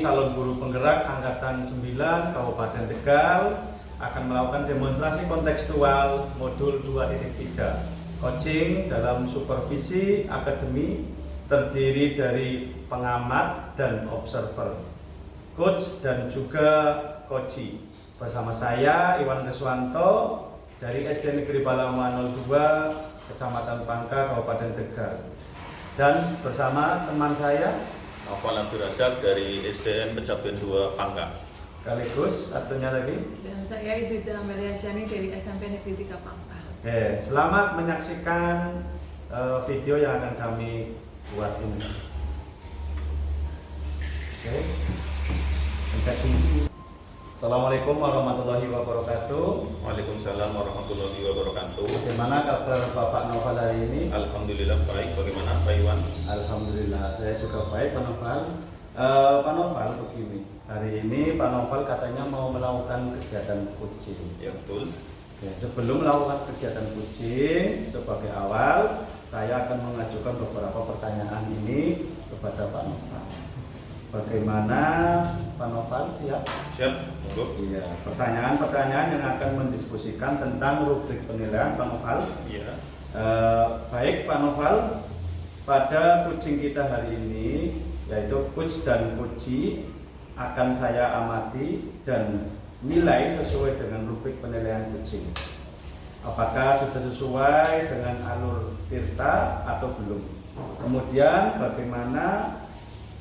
calon guru penggerak Angkatan 9 Kabupaten Tegal akan melakukan demonstrasi kontekstual modul 2.3 coaching dalam supervisi akademi terdiri dari pengamat dan observer, coach dan juga coachee. Bersama saya Iwan Riswanto dari SD Negeri Palama 02 Kecamatan Pangka Kabupaten Tegal, dan bersama teman saya Noval Abdurrazak dari SDN Pecabuan 2 Pangka. sekaligus satunya lagi. Dan saya Idriza Ameliasyani dari SMP Negeri 3 Pangka. Oke, selamat menyaksikan video yang akan kami buat ini. Oke, pencet kunci. Assalamualaikum warahmatullahi wabarakatuh. Waalaikumsalam warahmatullahi wabarakatuh. Bagaimana kabar Bapak Noval hari ini? Alhamdulillah baik. Bagaimana Pak Iwan? Alhamdulillah, saya juga baik Pak Noval. Pak Noval, begini, hari ini Pak Noval katanya mau melakukan kegiatan coaching. Ya betul. Oke, sebelum melakukan kegiatan coaching, sebagai awal saya akan mengajukan beberapa pertanyaan ini kepada Pak Noval. Bagaimana Pak Noval, siap? Siap, monggo. Iya, pertanyaan-pertanyaan yang akan mendiskusikan tentang rubrik penilaian Pak Noval. Iya. Baik Pak Noval, pada coaching kita hari ini yaitu coach dan coachee akan saya amati dan nilai sesuai dengan rubrik penilaian coaching. Apakah sudah sesuai dengan alur Tirta atau belum? Kemudian bagaimana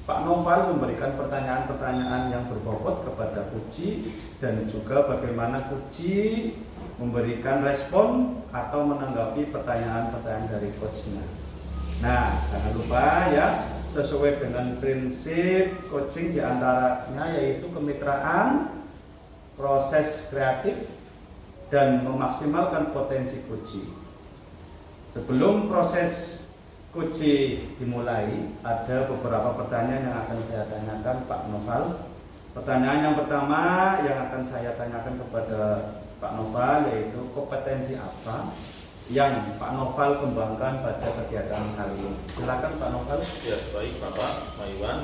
Pak Noval memberikan pertanyaan-pertanyaan yang berbobot kepada coachee, dan juga bagaimana coachee memberikan respon atau menanggapi pertanyaan-pertanyaan dari coachnya. Nah, jangan lupa ya, sesuai dengan prinsip coaching diantaranya yaitu kemitraan, proses kreatif, dan memaksimalkan potensi coachee. Sebelum proses coaching dimulai, ada beberapa pertanyaan yang akan saya tanyakan Pak Noval. Pertanyaan yang pertama yang akan saya tanyakan kepada Pak Noval yaitu kompetensi apa yang Pak Noval kembangkan pada kegiatan kali ini. Silakan Pak Noval. Ya baik Bapak, Pak Iwan.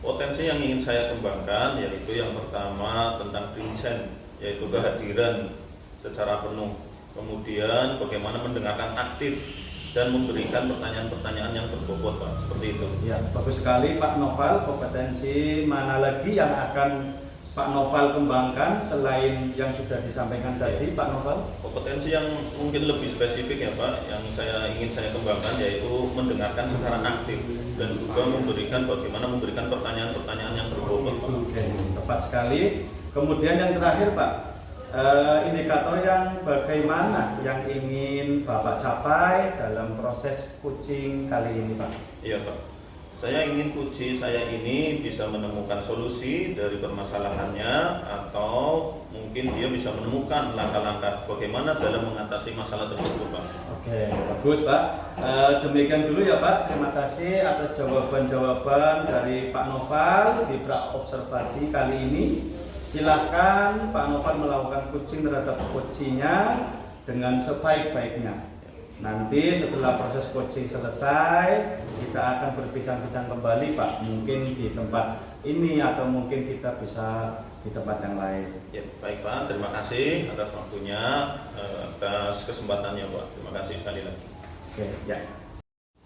Potensi yang ingin saya kembangkan yaitu yang pertama tentang present, yaitu kehadiran secara penuh. Kemudian bagaimana mendengarkan aktif dan memberikan pertanyaan-pertanyaan yang berbobot, Pak. Seperti itu. Ya, bagus sekali Pak Noval. Kompetensi mana lagi yang akan Pak Noval kembangkan selain yang sudah disampaikan tadi, Pak Noval? Kompetensi yang mungkin lebih spesifik ya Pak, yang ingin saya kembangkan yaitu mendengarkan secara aktif dan juga bagaimana memberikan pertanyaan-pertanyaan yang berbobot, Pak. Oke, tepat sekali. Kemudian yang terakhir Pak, indikator yang bagaimana yang ingin Bapak capai dalam proses coaching kali ini Pak? Iya Pak. Saya ingin coaching saya ini bisa menemukan solusi dari permasalahannya, atau mungkin dia bisa menemukan langkah-langkah bagaimana dalam mengatasi masalah tersebut, Pak. Oke, bagus Pak. Demikian dulu ya Pak. Terima kasih atas jawaban-jawaban dari Pak Noval di pra-observasi kali ini. Silahkan Pak Noval melakukan coaching terhadap coachingnya dengan sebaik-baiknya. Nanti setelah proses coaching selesai, kita akan berbincang-bincang kembali Pak. Mungkin di tempat ini atau mungkin kita bisa di tempat yang lain. Ya, baik Pak. Terima kasih atas waktunya, atas kesempatannya Pak. Terima kasih sekali lagi. Oke, ya.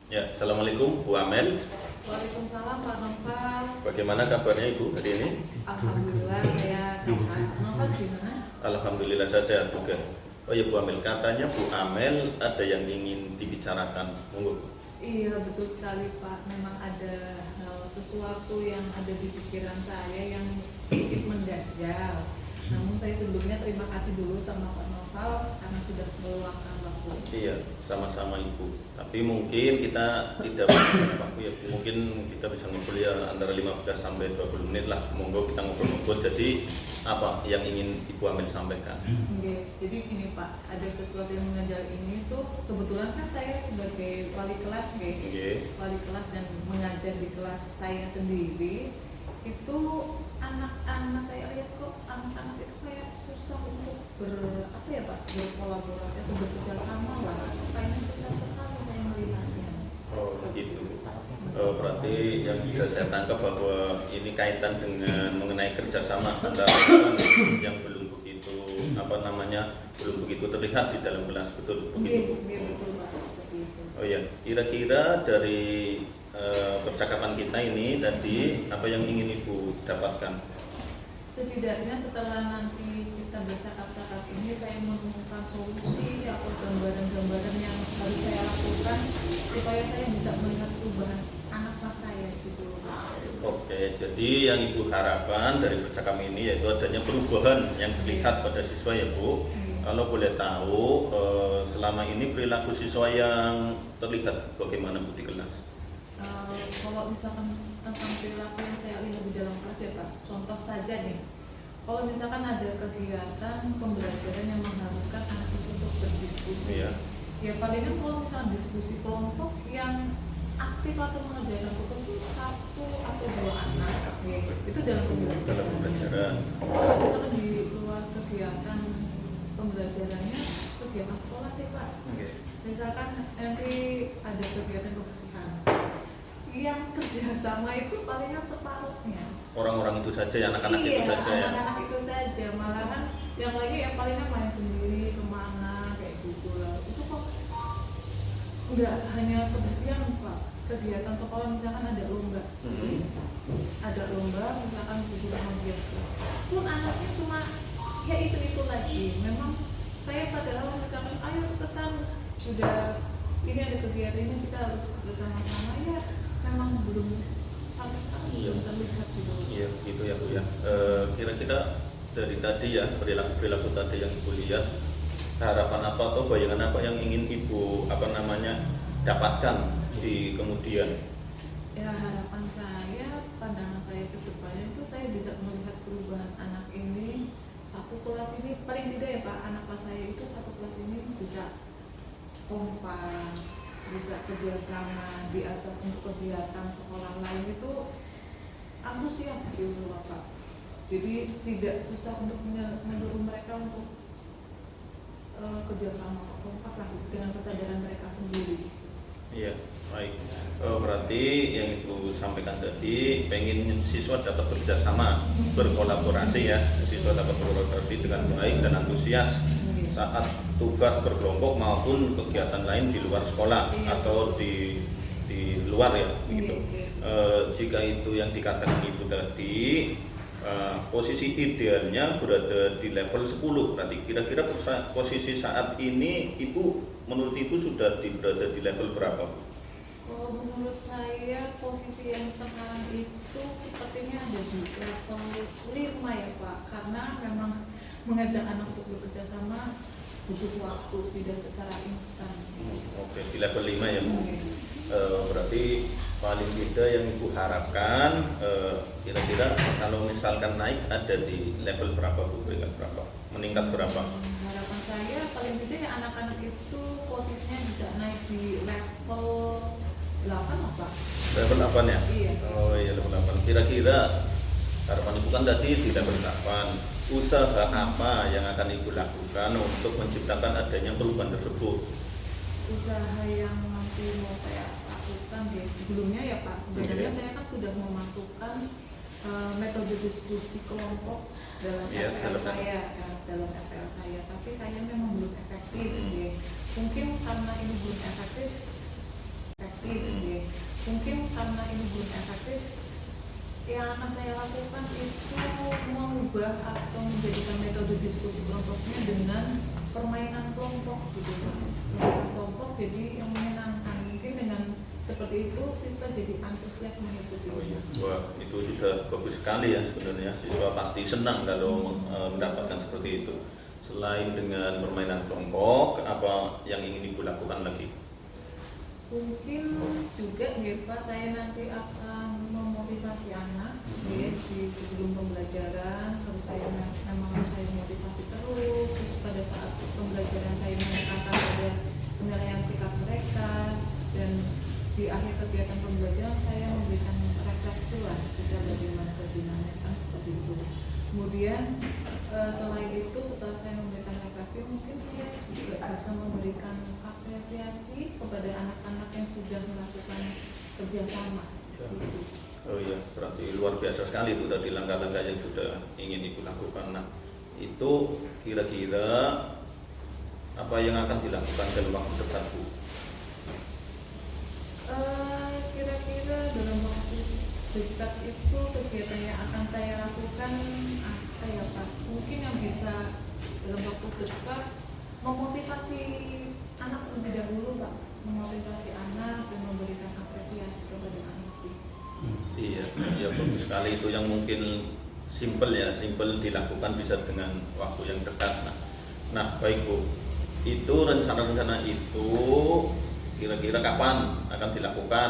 Ya, Assalamualaikum Bu Amel. Waalaikumsalam Pak Noval. Bagaimana kabarnya Ibu hari ini? Alhamdulillah saya sehat. Noval gimana? Alhamdulillah saya sehat juga. Oh ya Bu Amel, katanya Bu Amel ada yang ingin dibicarakan. Monggo. Iya betul sekali Pak. Memang ada sesuatu yang ada di pikiran saya yang sedikit mendadak. Namun saya sebelumnya terima kasih dulu sama Pak Noval karena sudah meluangkan waktu. Iya, sama-sama Ibu. Tapi mungkin kita tidak waktu ya. Mungkin kita bisa ngobrol ya antara 15 sampai 20 menit lah. Monggo kita ngobrol-ngobrol. Jadi apa yang ingin Ibu Amel sampaikan? Oke, jadi gini Pak, ada sesuatu yang mengajar ini tuh kebetulan kan saya sebagai wali kelas wali kelas dan mengajar di kelas saya sendiri. Itu anak-anak saya lihat kok anak-anak itu kayak susah untuk berkolaborasi atau bekerja sama lah. Kayaknya susah sekali saya melihatnya. Oh begitu. Berarti yang bisa saya tangkap bahwa ini kaitan dengan mengenai kerjasama antara yang belum begitu belum begitu terlihat di dalam kelas, betul begitu. Iya, betul Pak. Seperti itu. Oh ya, kira-kira dari percakapan kita ini tadi apa yang ingin Ibu dapatkan? Setidaknya setelah nanti kita bercakap-cakap ini, saya menemukan solusi atau gambaran-gambaran yang harus saya lakukan supaya saya bisa melihat perubahan anak kelas saya gitu. Oke, jadi yang Ibu harapkan dari percakapan ini yaitu adanya perubahan yang terlihat pada siswa ya Bu. Kalau boleh tahu, selama ini perilaku siswa yang terlihat bagaimana Bu di kelas? Kalau misalkan tentang perilaku yang saya lihat di dalam kelas ya Pak, contoh saja nih, kalau misalkan ada kegiatan pembelajaran yang mengharuskan anak itu untuk berdiskusi, ya palingan kalau misalkan diskusi kelompok yang aktif atau mengerjakan tugas itu 1 atau 2 anak, itu dalam pembelajaran. Kalau misalkan di luar kegiatan pembelajarannya, kegiatan sekolah deh Pak, misalkan nanti ada kegiatan kebersihan, yang kerjasama itu palingan separuhnya orang-orang itu saja, anak-anak itu saja ya. Anak-anak itu saja, malahan yang lagi yang palingan main sendiri kemana kayak gitu lah. Itu kok nggak hanya kebersihan Pak, kegiatan sekolah misalkan ada lomba, misalkan disuruh menghias pun anaknya cuma ya itu lagi. Memang saya padahal misalkan ayo cepetan, sudah ini ada kegiatan ini kita harus bersama-sama, ya memang belum sampai sekarang belum terlihat gitu. Iya, gitu ya Bu ya. Kira-kira dari tadi ya perilaku tadi yang Ibu lihat, harapan apa atau bayangan apa yang ingin Ibu dapatkan di kemudian? Ya harapan saya, pandangan saya ke depannya itu saya bisa melihat perubahan anak ini, satu kelas ini paling tidak ya Pak, anak kelas saya itu satu kelas ini bisa kompak, bisa kerjasama, diajak untuk kegiatan sekolah lain itu antusias gitu Pak. Jadi tidak susah untuk mendorong mereka untuk kerjasama kompak lah dengan kesadaran mereka sendiri. Iya, baik. Berarti yang Ibu sampaikan tadi, pengen siswa dapat bekerjasama, berkolaborasi ya, siswa dapat berkolaborasi dengan baik dan antusias saat tugas berkelompok maupun kegiatan lain di luar sekolah atau di luar ya, begitu. Jika itu yang dikatakan Ibu tadi, posisi idealnya berada di level 10. Berarti kira-kira posisi saat ini menurut Ibu sudah berada di level berapa? Kalau menurut saya posisi yang sekarang itu sepertinya ada di level 5 ya Pak, karena memang mengajak anak untuk bekerja sama butuh waktu, tidak secara instan. Oke, di level 5 ya Bu. Berarti paling tidak yang Ibu harapkan kira-kira kalau misalkan naik ada di level berapa Bu? Meningkat berapa? Harapan saya paling tidak ya anak-anak itu posisinya bisa naik di level 8 apa? Level 8 ya? Iya. Oh iya, level 8. Kira-kira harapan Ibu kan tadi di level 8. Usaha apa yang akan Ibu lakukan untuk menciptakan adanya perubahan tersebut? Usaha yang nanti mau saya lakukan sebelumnya ya Pak, sebenarnya saya kan sudah memasukkan metode diskusi kelompok dalam FPL saya, tapi kayaknya memang belum efektif ya. Mungkin karena ini belum efektif, yang akan saya lakukan itu mengubah atau menjadikan metode diskusi kelompoknya dengan permainan kelompok gitu Pak. Permainan kelompok jadi yang menyenangkan, mungkin dengan seperti itu siswa jadi antusias mengikuti. Oh iya, wah itu sudah bagus sekali ya sebenarnya. Siswa pasti senang kalau mendapatkan seperti itu. Selain dengan permainan kelompok, apa yang ingin Ibu lakukan lagi? Mungkin juga ya Pak, saya nanti akan memotivasi anak ya, di sebelum pembelajaran harus saya motivasi terus pada saat pembelajaran saya menekankan pada penilaian sikap mereka, dan di akhir kegiatan pembelajaran saya memberikan refleksi lah kita bagaimana kan seperti itu. Kemudian selain itu setelah saya memberikan refleksi, mungkin saya juga bisa memberikan apresiasi apresiasi kepada anak-anak yang sudah melakukan kerjasama. Ya. Oh iya, berarti luar biasa sekali itu tadi langkah-langkah yang sudah ingin Ibu lakukan. Nah, itu kira-kira apa yang akan dilakukan dalam waktu dekat, Bu? Kira-kira dalam waktu dekat itu kegiatan yang akan saya lakukan apa ya Pak? Mungkin yang bisa dalam waktu dekat memotivasi anak terlebih dahulu Pak, memotivasi anak dan memberikan apresiasi kepada anak. Iya, ya bagus sekali itu yang mungkin simple ya, simple dilakukan bisa dengan waktu yang dekat. Nah baik Bu, itu rencana-rencana itu kira-kira kapan akan dilakukan?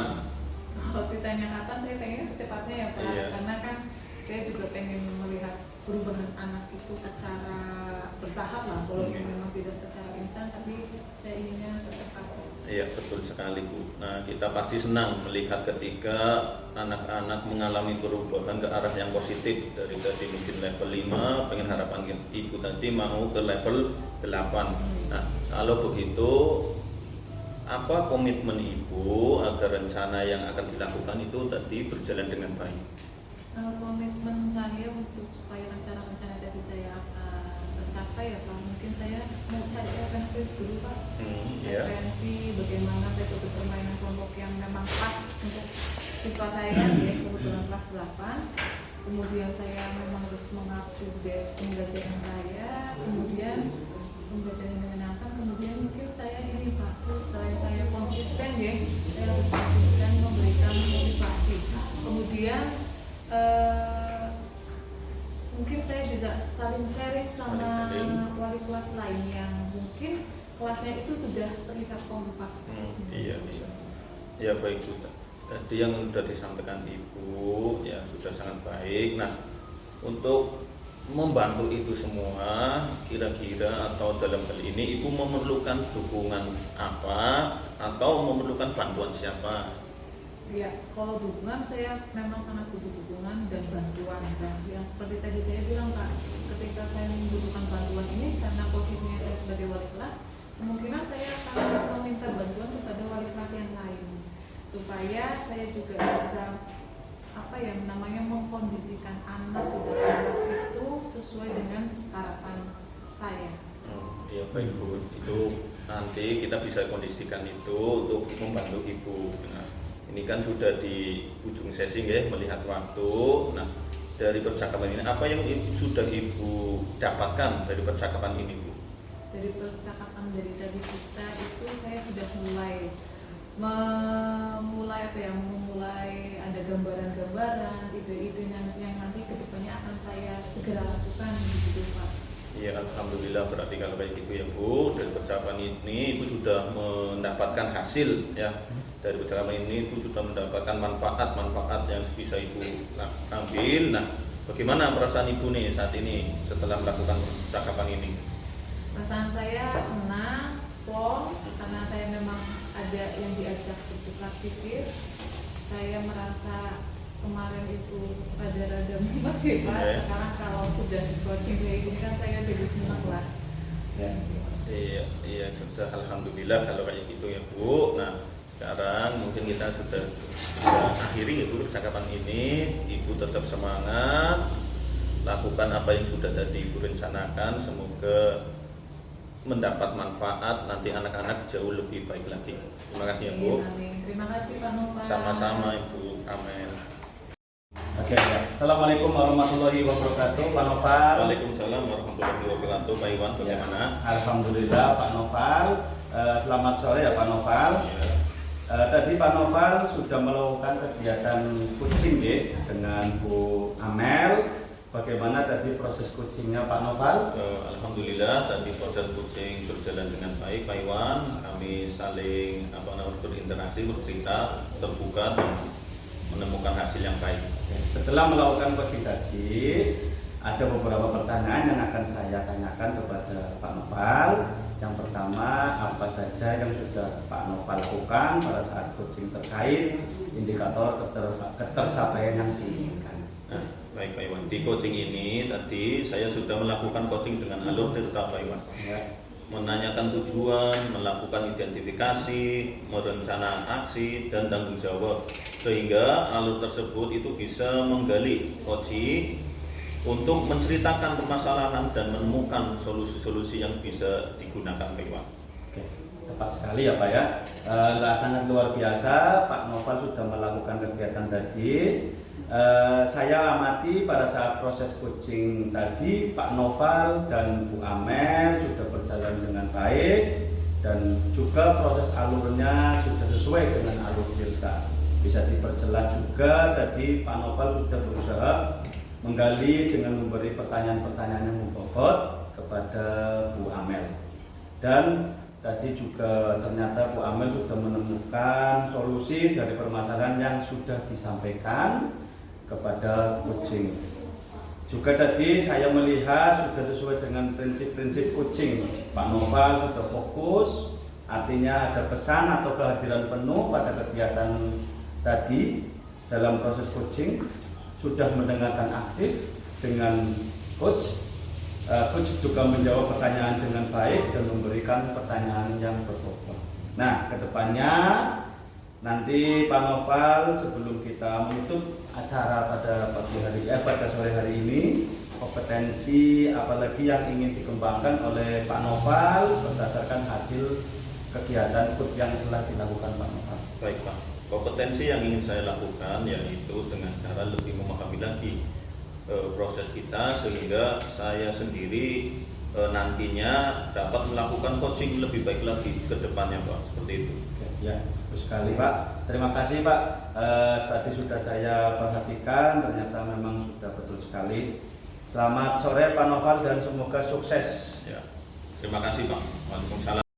Kalau ditanya kapan, saya pengen secepatnya ya Pak, Iya. karena kan saya juga pengen melihat perubahan anak itu secara bertahap lah, walaupun memang tidak secara instan, tapi saya inginnya secepatnya. Iya betul sekali Bu. Nah kita pasti senang melihat ketika anak-anak mengalami perubahan ke arah yang positif dari tadi mungkin level 5, pengen harapan Ibu tadi mau ke level 8. Nah kalau begitu apa komitmen Ibu agar rencana yang akan dilakukan itu tadi berjalan dengan baik? Komitmen saya untuk supaya rencana-rencana tadi saya akan tercapai ya Pak, mungkin saya mau cari referensi dulu Pak. Referensi bagaimana metode permainan kelompok yang memang pas untuk siswa saya ya, kebetulan kelas 8. Kemudian saya memang harus mengupdate pembelajaran saya, kemudian pembelajaran yang menyenangkan, kemudian mungkin saya ini Pak, selain saya konsisten ya, saya harus konsisten memberikan motivasi. Kemudian mungkin saya bisa saling sharing sama wali kelas lain yang mungkin kelasnya itu sudah terlihat kompak. Iya. Ya baik Bu. Tadi yang sudah disampaikan Ibu ya sudah sangat baik. Nah untuk membantu itu semua kira-kira atau dalam hal ini Ibu memerlukan dukungan apa atau memerlukan bantuan siapa? Ya, kalau dukungan saya memang sangat butuh dukungan dan bantuan. Dan yang seperti tadi saya bilang Pak, ketika saya membutuhkan bantuan ini karena posisinya saya sebagai wali kelas, kemungkinan saya akan meminta bantuan kepada wali kelas yang lain supaya saya juga bisa mengkondisikan anak di dalam kelas itu sesuai dengan harapan saya. Ya baik Bu, itu nanti kita bisa kondisikan itu untuk membantu Ibu. Nah, ini kan sudah di ujung sesi ya, melihat waktu. Nah, dari percakapan ini apa yang sudah Ibu dapatkan dari percakapan ini Bu? Dari percakapan dari tadi kita itu saya sudah mulai ada gambaran-gambaran, ide-ide yang nanti kedepannya akan saya segera lakukan gitu Pak. Iya, alhamdulillah berarti kalau kayak gitu ya Bu, dari percakapan ini Ibu sudah mendapatkan hasil ya. Dari percakapan ini Ibu sudah mendapatkan manfaat yang bisa Ibu ambil. Nah, bagaimana perasaan Ibu nih saat ini setelah melakukan percakapan ini? Perasaan saya senang, plong, karena saya memang ada yang diajak bertukar pikir. Saya merasa kemarin itu rada-rada mumet ya Pak. Sekarang kalau sudah di coaching kayak gini kan saya jadi senang lah. Iya sudah alhamdulillah kalau kayak gitu ya Bu. Nah sekarang mungkin kita sudah akhiri itu percakapan ini. Ibu tetap semangat, lakukan apa yang sudah tadi Ibu rencanakan. Semoga mendapat manfaat nanti anak-anak jauh lebih baik lagi. Terima kasih ya Bu. Amin. Terima kasih Pak Nova. Sama-sama Ibu. Amin. Oke ya. Assalamualaikum warahmatullahi wabarakatuh Pak Noval. Waalaikumsalam warahmatullahi wabarakatuh. Pak Iwan bagaimana? Alhamdulillah Pak Noval. Selamat sore ya Pak Noval. Ya. Tadi Pak Noval sudah melakukan kegiatan coaching ya, dengan Bu Amel. Bagaimana tadi proses coachingnya Pak Noval? Alhamdulillah tadi proses coaching berjalan dengan baik Pak Iwan. Kami saling berinteraksi, bercerita, terbuka dan menemukan hasil yang baik. Setelah melakukan coaching tadi, ada beberapa pertanyaan yang akan saya tanyakan kepada Pak Noval. Yang pertama, apa saja yang sudah Pak Noval lakukan pada saat coaching terkait indikator ketercapaian yang diinginkan? Nah, baik Pak Iwan, di coaching ini tadi saya sudah melakukan coaching dengan alur terutama Pak Iwan. Ya. menanyakan tujuan, melakukan identifikasi, merencana aksi, dan tanggung jawab, sehingga alur tersebut itu bisa menggali coaching untuk menceritakan permasalahan dan menemukan solusi-solusi yang bisa digunakan Pak Iwan. Oke, tepat sekali ya Pak ya. Sangat luar biasa, Pak Noval sudah melakukan kegiatan tadi. Saya amati pada saat proses coaching tadi, Pak Noval dan Bu Amel sudah berjalan dengan baik, dan juga proses alurnya sudah sesuai dengan alur kita. Bisa diperjelas juga tadi Pak Noval sudah berusaha menggali dengan memberi pertanyaan-pertanyaan yang membobot kepada Bu Amel. Dan tadi juga ternyata Bu Amel sudah menemukan solusi dari permasalahan yang sudah disampaikan kepada coaching. Juga tadi saya melihat sudah sesuai dengan prinsip-prinsip coaching. Pak Noval sudah fokus, artinya ada pesan atau kehadiran penuh pada kegiatan tadi dalam proses coaching, sudah mendengarkan aktif dengan coach. Coach juga menjawab pertanyaan dengan baik dan memberikan pertanyaan yang berbobot. Nah, kedepannya nanti Pak Noval sebelum kita menutup acara pada sore hari ini, kompetensi apalagi yang ingin dikembangkan oleh Pak Noval berdasarkan hasil kegiatan coach yang telah dilakukan Pak Noval. Baik Pak, kompetensi yang ingin saya lakukan yaitu dengan cara lebih memahami lagi proses kita, sehingga saya sendiri nantinya dapat melakukan coaching lebih baik lagi ke depannya Pak, seperti itu. Ya, bagus sekali Pak. Terima kasih Pak. Tadi sudah saya perhatikan, ternyata memang sudah betul sekali. Selamat sore Pak Noval dan semoga sukses. Ya, terima kasih Pak. Waalaikumsalam.